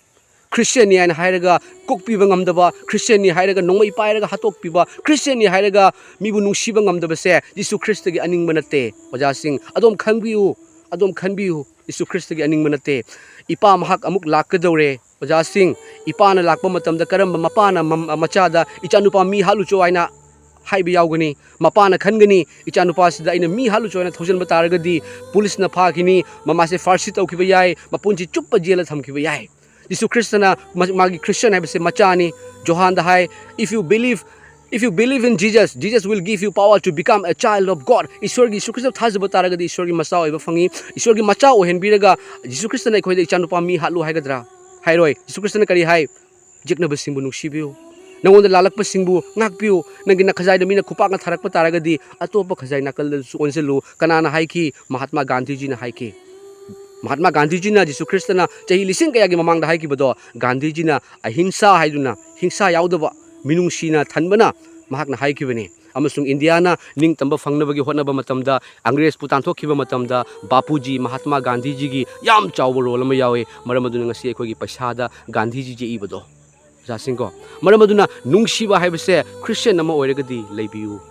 Christian ni ana hairaga kokpiba ngamdaba Christian ni hairaga nongmai pairaga hatokpiba Christian ni hairaga mibu nungsiba ngamdaba se Jesu Christa gi aning manate ojasing adom khanbiu Jesu Christa gi aning manate ipa mahak amuk lakadore ojasing ipa na lakpa matamda karamba mapana machada ichanupa mi halucho aina haiba yaugani mapana khangani ichanupa sida aina mi halucho aina thojanba taragadi police na phakini mamase farsi tawkiba yai mapunji chuppa jela thamkiba yai Jesu Christa na magi Christian haibase machani Johan da hai if you believe If you believe in Jesus, Jesus will give you power to become a child of God. Ishwargi Jesu Christa thazaba taragadi Ishwargi macha oiba fangi. Ishwargi macha ohenbiraga Jesu Christa na ikhoida ichanupa mi hatlu haigadra. Hairoi Jesu Christa na kari hai jiknaba singbu nungsibiu. Nangonda lalakpa singbu ngakpiu. Nangi na khazai da mina khupak na tharakpa taragadi atopa khazai nakal su onsilu kanana haiki Mahatma Gandhi ji na haiki. Mahatma Gandhi ji na Jesu Christa na chahi lising kaya gi mamang da haiki bado Gandhi ji na ahimsa haiduna hingsa yaudaba minungsina thanbana mahakna haikibani amasung Indiana ning tamba fangnabagi hotnaba matamda Angres pu tanthokhiba matamda Bapuji Mahatma Gandhi ji gi yam chawba role ama yawe maramaduna ngasi ekhogi paisada Gandhi ji je ibado jasingo maramaduna nungsiba haibase Christian ama oiragadi leibiu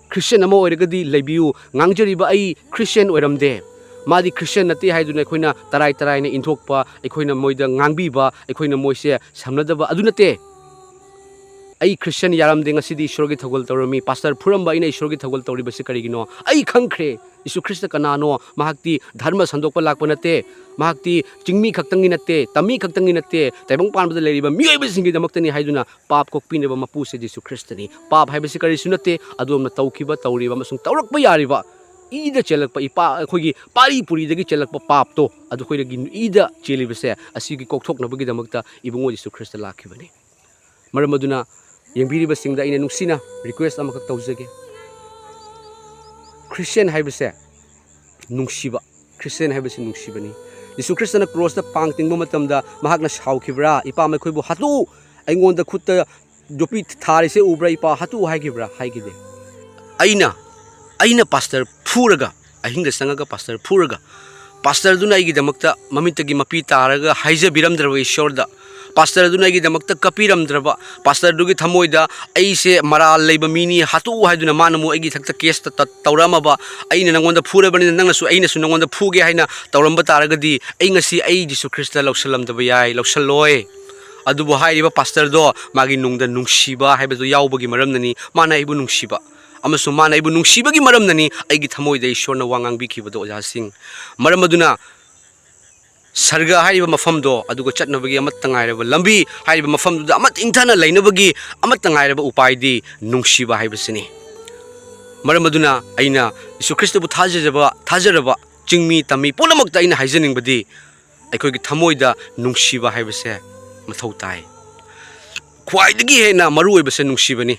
Christian ama oiragadi leibiu ngangjariba ai Christian oiramde Madi Christian nati haiduna ekhoina tarai na inthokpa ekhoina moida ngangbiba ekhoina moise samnadaba adunate ai Christian yaram deng asidi Ishwargi thagol tawrami pastor phuramba ina Ishwargi thagol tawri basi karigino ai khangkhre Jesu Christa kanano mahakti dharma sandokpa lakpa nate mahakti chingmi khaktangi nate tami khaktangi nate taibang panbada leriba miyoi singi damaktani haiduna pap kokpineba mapu se Jesu Christa ni pap haibasi kari sunate adomna tawkiba tawriba masung tawrakpa yariba ida chelakpa ipa khogi pari puri dagi chelakpa pap to adu khoiragi ida chelibase asigi kokthoknabagi damakta ibungo Jesu Christa lakhibani maramaduna enbiribasing da ina nungsina request amakak tawjage Christian haibase nungsiba Christian haibase nungsibani Jesu Christa na cross da pangtingba matamda mahakna shaukhibra ipa mai khoibu hatu aingonda khutta jopi tharise ubra ipa hatu haigibra haigide aina pastor phuraga ahinga sangaga pastor phuraga pastor duna igi damakta mamitagi mapi taraga haija biramdrawa ishorda pastor duna igi damakta kapiramdraba pastor dugi thamoida aise maral leiba mini hatu haiduna manamu igi thakta case ta tawramaba aina nangonda phurabani nangnasu aina su nangonda phuge haina tawramba taragadi ai ngasi ai Jesu Christa lawsalamdaba yai lawsalloi adubu hairiba pastor do magi nungda nungsiba haibedu yaubagi maramnani mana ibu nungsiba amasung mana ibu nungsibagi maramnani aigi thamoida Ishwarna wangangbikhibado ojasing maramaduna sarga haiba mafamdo aduga chatnabagi amatta ngairaba lambi haiba mafamduda amat ingthana lainabagi amatta ngairaba upaidi nungsiba haibasini maramaduna aina Jesu Christa bu thajaraba chingmi tami pulamakta aina haijaningbadi aikhogi thamoida nungsiba haibase mathau tai khwaidagi hena maru oibase nungsibani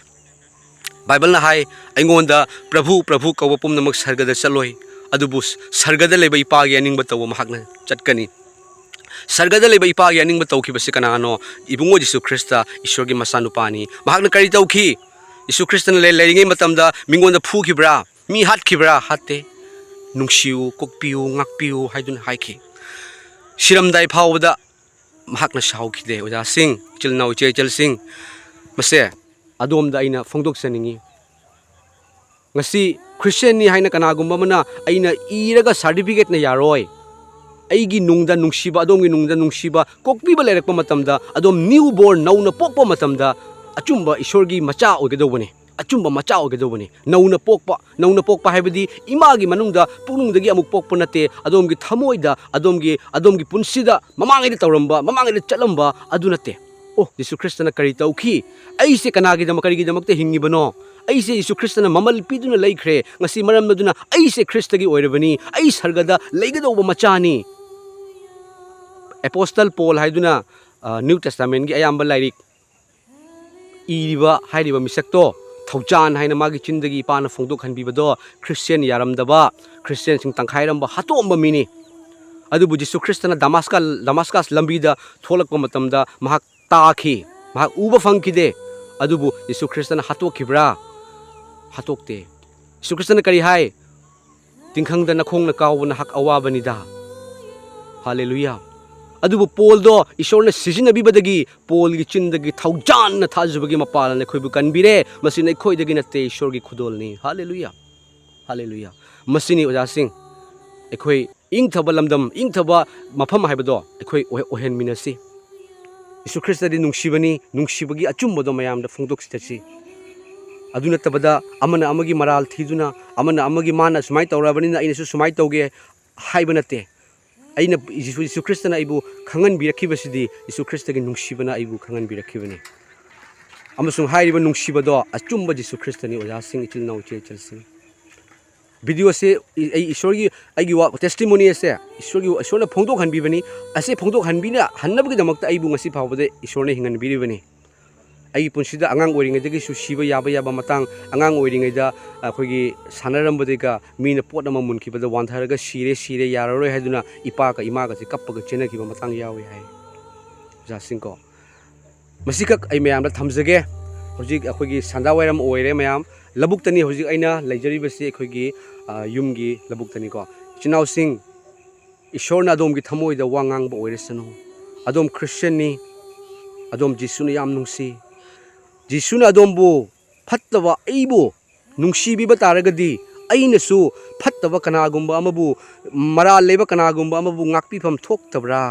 Bible na hai aingonda Prabhu kawa pumnamak sargada chaloi adubus sargada leba ipagi aningba tawa mahakna chatkani sargada leba ipagi aningba tawkhibase kanano ibungo Jesu Christa Ishwargi masanupani mahakna kari tawkhi Jesu Christa na leiringai matamda mingonda phukhibra mi hatkhibra hatte nungsiu kokpiu ngakpiu haidun haikhi siramdai phawda mahakna shaukhide oja sing chilnau chel sing mase adomda aina phongdok saningi ngasi Christian ni haina kanagumba mana aina iraga certificate na yaroi aigi nungda nungsiba adomgi nungda nungsiba kokpiba lerakpa matamda adom newborn nauna pokpa matamda achumba Ishwargi macha oigedobani achumba macha oigedobani nauna pokpa haibadi imagi manungda punungdagi amuk pokpa nate adomgi thamoida adomgi punsida mamangida tawramba mamangida chalamba adu nate Oh, Jesu Christa na kari tawkhi aise kanagi damakari damakta hingibano aise Jesu Christa na mamal piduna laikre ngasi maram maduna aise Christa gi oirabani ai sargada leigadawba machani Apostle Paul haiduna New Testament gi ayamba lairik iriba hairiba misakto thauchan haina magi chindagi ipana phongdok hanbibado Christian yaramdaba Christian sing tangkhairamba hatomba mini adubu Jesu Christa na Damascus lambida tholakpa matamda mahak taakhi mahak uba fangkide adubu Jesu Christa na hatokhibra hatokte Jesu Christa na kari hai tingkhangda nakhong na kawna hak awabanida hallelujah adubu Paul do Ishwarna sizinabibadagi Paul gi chindagi thaujan na thajubagi mapala na khoibu kanbire masina khoidagi nate Ishwargi khudolni hallelujah masini ojasing ekhoi ingthaba lamdam ingthaba mafam haibado ekhoi ohen minasi Jesu Christa di nungsibagi achumbodo mayamda phongdok sitasi aduna tabada amana amagi maral thiduna amana amagi mana sumai tawrabani na ina su sumai tawge haibanate aina Jesu Christa na ibu khangan birakibasidi Jesu Christa gi nungsibana ibu khangan birakibani ꯑꯃꯁꯨꯡ ꯍꯥꯏꯔꯤꯕ ꯅꯨꯡꯁꯤꯕꯗꯣ ꯑꯆꯨꯝꯕ ꯖꯤꯁꯨ ꯈ꯭ꯔꯤꯁꯇꯅꯤ ꯑꯣꯖꯥꯁꯤꯡ ꯏꯆꯤꯜ ꯏꯅꯥꯎ ꯏꯆꯦꯜꯁꯤꯡ video ꯑꯁꯤ ꯑꯩ ꯏꯁꯣꯔꯒꯤ ꯑꯩꯒꯤ ꯇꯦꯁꯇꯤꯃꯣꯅꯤ ꯑꯁꯦ ꯏꯁꯣꯔꯅ ꯐꯣꯡꯗꯣꯛꯍꯟꯕꯤꯕꯅꯤ ꯑꯁꯤ ꯐꯣꯡꯗꯣꯛꯍꯟꯅꯕꯒꯤꯗꯃꯛꯇ ꯑꯩꯕꯨ ꯉꯁꯤ ꯐꯥꯎꯕꯗ ꯏꯁꯣꯔꯅ ꯍꯤꯡꯍꯟꯕꯤꯔꯤꯕꯅꯤ ꯑꯩꯒꯤ ꯄꯨꯟꯁꯤꯗ ꯑꯉꯥꯡ ꯑꯣꯏꯔꯤꯉꯩꯗꯒꯤꯁꯨ ꯁꯤꯕ ꯌꯥꯕ ꯃꯇꯥꯡ ꯑꯉꯥꯡ ꯑꯣꯏꯔꯤꯉꯩꯗ ꯑꯩꯈꯣꯏꯒꯤ ꯁꯥꯟꯅꯔꯝꯕꯗꯒ ꯃꯤꯅ ꯄꯣꯠ ꯑꯃ ꯃꯨꯟꯈꯤꯕꯗ ꯋꯥꯟꯊꯔꯒ ꯁꯤꯔꯦ ꯌꯥꯔꯔꯣꯏ ꯍꯥꯏꯗꯨꯅ ꯏꯄꯥꯒ ꯏꯃꯥꯒꯁꯦ ꯀꯞꯄꯒ ꯆꯦꯟꯅꯈꯤꯕ ꯃꯇꯥꯡ ꯌꯥꯎꯏ ꯍꯥꯏ ꯑꯣꯖꯥꯁꯤꯡꯀꯣ ꯃꯁꯤꯈꯛ ꯑꯩ ꯃꯌꯥꯝꯗ ꯊꯝꯖꯒꯦ ꯍꯧꯖꯤꯛ ꯑꯩꯈꯣꯏꯒꯤ ꯁꯟꯗꯥꯋꯥꯏꯔꯝ ꯑꯣꯏꯔꯦ ꯃꯌꯥꯝ ꯂꯧꯕꯨꯛꯇꯅꯤ ꯍꯧꯖꯤꯛ ꯑꯩꯅ ꯂꯩꯖꯔꯤꯕꯁꯤ ꯑꯩꯈꯣꯏꯒꯤ ꯌꯨꯝꯒꯤ ꯂꯧꯕꯨꯛꯇꯅꯤꯀꯣ ꯏꯆꯤꯟ ꯏꯅꯥꯎꯁꯤꯡ ꯏꯁꯣꯔꯅ ꯑꯗꯣꯝꯒꯤ ꯊꯃꯣꯏꯗ ꯋꯥ ꯉꯥꯡꯕ ꯑꯣꯏꯔꯁꯅꯨ ꯑꯗꯣꯝ ꯈ꯭ꯔꯤꯁꯇꯤꯌꯟꯅꯤ ꯑꯗꯣꯝ ꯖꯤꯁꯨꯅ ꯌꯥꯝ ꯅꯨꯡꯁꯤ ꯖꯤꯁꯨꯅ ꯑꯗꯣꯝꯕꯨ ꯐꯠꯇꯕ ꯑꯩꯕꯨ ꯅꯨꯡꯁꯤꯕꯤꯕ ꯇꯥꯔꯒꯗꯤ ꯑꯩꯅꯁꯨ ꯐꯠꯇꯕ ꯀꯅꯥꯒꯨꯝꯕ ꯑꯃꯕꯨ ꯃꯔꯥꯜ ꯂꯩꯕ ꯀꯅꯥꯒꯨꯝꯕ ꯑꯃꯕꯨ ꯉꯥꯛꯄꯤꯐꯝ ꯊꯣꯛꯇꯕ꯭ꯔꯥ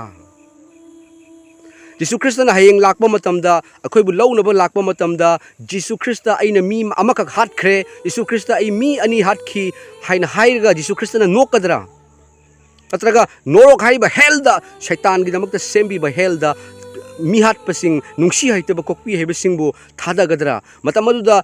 ꯖꯤꯁꯨ ꯈ꯭ꯔꯤꯁꯇꯅ ꯍꯌꯦꯡ ꯂꯥꯛꯄ ꯃꯇꯝꯗ ꯑꯩꯈꯣꯏꯕꯨ ꯂꯧꯅꯕ ꯂꯥꯛꯄ ꯃꯇꯝꯗ ꯖꯤꯁꯨ ꯈ꯭ꯔꯤꯁꯇ ꯑꯩꯅ ꯃꯤ ꯑꯃꯈꯛ ꯍꯥꯠꯈ꯭ꯔꯦ ꯖꯤꯁꯨ ꯈ꯭ꯔꯤꯁꯇ ꯑꯩ ꯃꯤ ꯑꯅꯤ ꯍꯥꯠꯈꯤ ꯍꯥꯏꯅ ꯍꯥꯏꯔꯒ ꯖꯤꯁꯨ ꯈ꯭ꯔꯤꯁꯇꯅ ꯅꯣꯛꯀꯗ꯭ꯔꯥ ꯅꯠꯇ꯭ꯔꯒ ꯅꯣꯔꯣꯛ ꯍꯥꯏꯔꯤꯕ ꯍꯦꯜꯗ ꯁꯩꯇꯥꯟꯒꯤꯗꯃꯛꯇ ꯁꯦꯝꯕꯤꯕ ꯍꯦꯜꯗ ꯃꯤ ꯍꯥꯠꯄꯁꯤꯡ ꯅꯨꯡꯁꯤ ꯍꯩꯇꯕ ꯀꯣꯛꯄꯤ ꯍꯩꯕꯁꯤꯡꯕꯨ ꯊꯥꯗꯒꯗ꯭ꯔꯥ ꯃꯇꯝ ꯑꯗꯨꯗ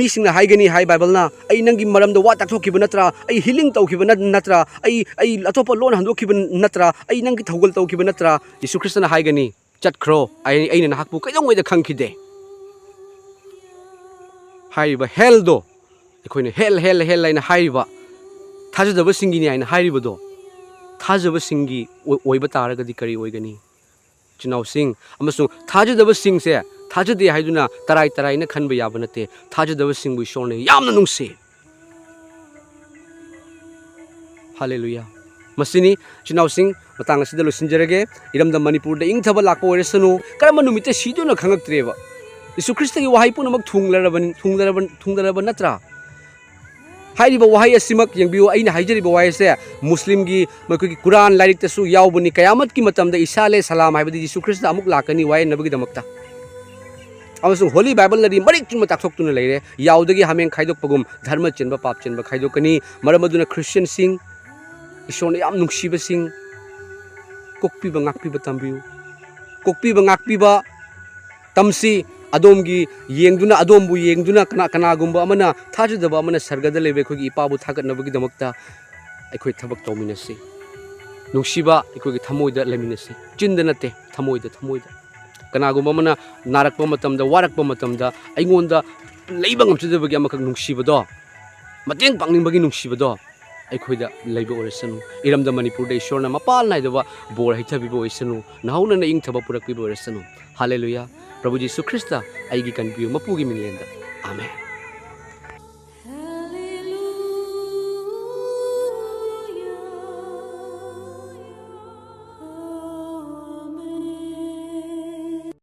ꯃꯤꯁꯤꯡꯅ ꯍꯥꯏꯒꯅꯤ ꯍꯥꯏ ꯕꯥꯏꯕꯜꯅ ꯑꯩ ꯅꯪꯒꯤ ꯃꯔꯝꯗ ꯋꯥ ꯇꯥꯛꯊꯣꯛꯈꯤꯕ ꯅꯠꯇ꯭ꯔꯥ ꯑꯩ ꯍꯤꯂꯤꯡ ꯇꯧꯈꯤꯕ ꯅꯠꯇ꯭ꯔꯥ ꯑꯩ ꯑꯇꯣꯞꯄ ꯂꯣꯟ ꯍꯟꯗꯣꯛꯈꯤꯕ ꯅꯠꯇ꯭ꯔꯥ ꯑꯩ ꯅꯪꯒꯤ ꯊꯧꯒꯜ ꯇꯧꯈꯤꯕ ꯅꯠꯇ꯭ꯔꯥ ꯌꯤꯁꯨ ꯈ꯭ꯔꯤꯁꯇꯅ ꯍꯥꯏꯒꯅꯤ ꯆꯠꯈ꯭ꯔꯣ ꯑꯩꯅ ꯅꯍꯥꯛꯄꯨ ꯀꯩꯗꯧꯉꯩꯗ ꯈꯪꯈꯤꯗꯦ ꯍꯥꯏꯔꯤꯕ ꯍꯦꯜꯗꯣ ꯑꯩꯈꯣꯏꯅ ꯍꯦꯜ ꯍꯥꯏꯅ ꯍꯥꯏꯔꯤꯕ ꯊꯥꯖꯗꯕꯁꯤꯡꯒꯤꯅꯤ ꯍꯥꯏꯅ ꯍꯥꯏꯔꯤꯕꯗꯣ ꯊꯥꯖꯕꯁꯤꯡꯒꯤ ꯑꯣꯏꯕ ꯇꯥꯔꯒꯗꯤ ꯀꯔꯤ ꯑꯣꯏꯒꯅꯤ ꯏꯆꯤꯟꯅꯥꯎꯁꯤꯡ ꯑꯃꯁꯨꯡ ꯊꯥꯖꯗꯕꯁꯤꯡꯁꯦ ꯊꯥꯖꯗꯦ ꯍꯥꯏꯗꯨꯅ ꯇꯔꯥꯏꯅ ꯈꯟꯕ ꯌꯥꯕ ꯅꯠꯇꯦ ꯊꯥꯖꯗꯕꯁꯤꯡꯕꯨ ꯏꯁꯣꯔꯅ ꯌꯥꯝꯅ ꯅꯨꯡꯁꯤ ꯍꯜꯂꯦꯂꯨꯌꯥ ꯃꯁꯤꯅꯤ ꯏꯆꯤꯟꯅꯥꯎꯁꯤꯡ ꯃꯇꯥꯡ ꯑꯁꯤꯗ ꯂꯣꯏꯁꯤꯟꯖꯔꯒꯦ ꯏꯔꯝꯗꯝ ꯃꯅꯤꯄꯨꯔꯗ ꯏꯪꯊꯕ ꯂꯥꯛꯄ ꯑꯣꯏꯔꯁꯅꯨ ꯀꯔꯝꯕ ꯅꯨꯃꯤꯠꯇ ꯁꯤꯗꯨꯅ ꯈꯪꯉꯛꯇ꯭ꯔꯦꯕ ꯌꯤꯁꯨ ꯈ꯭ꯔꯤꯁꯇꯒꯤ ꯋꯥꯍꯩ ꯄꯨꯝꯅꯃꯛ ꯊꯨꯡꯂꯔꯕ ꯅꯠꯇ꯭ꯔꯥ ꯍꯥꯏꯔꯤꯕ ꯋꯥꯍꯩ ꯑꯁꯤꯃꯛ ꯌꯦꯡꯕꯤꯌꯨ ꯑꯩꯅ ꯍꯥꯏꯖꯔꯤꯕ ꯋꯥꯍꯩ ꯑꯁꯦ ꯃꯨꯁꯂꯤꯝꯒꯤ ꯃꯈꯣꯏꯒꯤ ꯀꯨꯔꯥꯟ ꯂꯥꯏꯔꯤꯛꯇꯁꯨ ꯌꯥꯎꯕꯅꯤ ꯀꯌꯥꯃꯠꯀꯤ ꯃꯇꯝꯗ ꯏꯁꯥ ꯂꯦ ꯁꯂꯥꯝ ꯍꯥꯏꯕꯗꯤ ꯌꯤꯁꯨ ꯈ꯭ꯔꯤꯁꯇ ꯑꯃꯨꯛ ꯂꯥꯛꯀꯅꯤ ꯋꯥꯌꯦꯟꯅꯕꯒꯤꯗꯃꯛꯇ ꯑꯃꯁꯨꯡ ꯍꯣꯂꯤ ꯕꯥꯏꯕꯜꯅꯗꯤ ꯃꯔꯤꯛ ꯆꯨꯝꯅ ꯇꯥꯛꯊꯣꯛꯇꯨꯅ ꯂꯩꯔꯦ ꯌꯥꯎꯗꯒꯤ ꯍꯥꯃꯦꯡ ꯈꯥꯏꯗꯣꯛꯄꯒꯨꯝ ꯙꯔꯃ ꯆꯦꯟꯕ ꯄꯥꯞ ꯆꯦꯟꯕ ꯈꯥꯏꯗꯣꯛꯀꯅꯤ ꯃꯔꯝ ꯑꯗꯨꯅ ꯈ꯭ꯔꯤꯁꯇꯤꯌꯟꯁꯤꯡ ꯏꯁꯣꯔꯅ ꯌꯥꯝ ꯅꯨꯡꯁꯤꯕꯁꯤꯡ ꯀꯣꯛꯄꯤꯕ ꯉꯥꯛꯄꯤꯕ ꯇꯝꯕꯤꯌꯨ ꯀꯣꯛꯄꯤꯕ ꯉꯥꯛꯄꯤꯕ ꯇꯝꯁꯤ ꯑꯗꯣꯝꯕꯨ ꯌꯦꯡꯗꯨꯅ ꯀꯅꯥꯒꯨꯝꯕ ꯑꯃꯅ ꯊꯥꯖꯗꯕ ꯑꯃꯅ ꯁꯔꯒꯗ ꯂꯩꯕ ꯑꯩꯈꯣꯏꯒꯤ ꯏꯄꯥꯕꯨ ꯊꯥꯒꯠꯅꯕꯒꯤꯗꯃꯛꯇ ꯑꯩꯈꯣꯏ ꯊꯕꯛ ꯇꯧꯃꯤꯟꯅꯁꯤ ꯅꯨꯡꯁꯤꯕ ꯑꯩꯈꯣꯏꯒꯤ ꯊꯃꯣꯏꯗ ꯂꯩꯃꯤꯟꯅꯁꯤ ꯆꯤꯟꯗ ꯅꯠꯇꯦ ꯊꯃꯣꯏꯗ ꯀꯅꯥꯒꯨꯝꯕ ꯑꯃꯅ ꯅꯥꯔꯛꯄ ꯃꯇꯝꯗ ꯋꯥꯔꯛꯄ ꯃꯇꯝꯗ ꯑꯩꯉꯣꯟꯗ ꯂꯩꯕ ꯉꯝꯖꯗꯕꯒꯤ ꯑꯃꯈꯛ ꯅꯨꯡꯁꯤꯕꯗꯣ ꯃꯇꯦꯡ ꯄꯥꯡꯅꯤꯡꯕꯒꯤ ꯅꯨꯡꯁꯤꯕꯗꯣ ꯑꯩꯈꯣꯏꯗ ꯂꯩꯕ ꯑꯣꯏꯔꯁꯅꯨ ꯏꯔꯝꯗꯝ ꯃꯅꯤꯄꯨꯔꯗ ꯏꯁꯣꯔꯅ ꯃꯄꯥꯜ ꯅꯥꯏꯗꯕ ꯕꯣꯔ ꯍꯩꯊꯕꯤꯕ ꯑꯣꯏꯁꯅꯨ ꯅꯍꯧꯅꯅ ꯏꯪꯊꯕ ꯄꯨꯔꯛꯄꯤꯕ ꯑꯣꯏꯔꯁꯅꯨ ꯍꯜꯂꯦꯂꯨꯌꯥ ꯄ꯭ꯔꯚꯨ ꯖꯤꯁꯨ ꯈ꯭ꯔꯤꯁꯇ ꯑꯩꯒꯤ ꯀꯟꯕꯤꯌꯨ ꯃꯄꯨꯒꯤ ꯃꯤꯡꯂꯦꯟꯗ ꯑꯥꯃꯦꯟ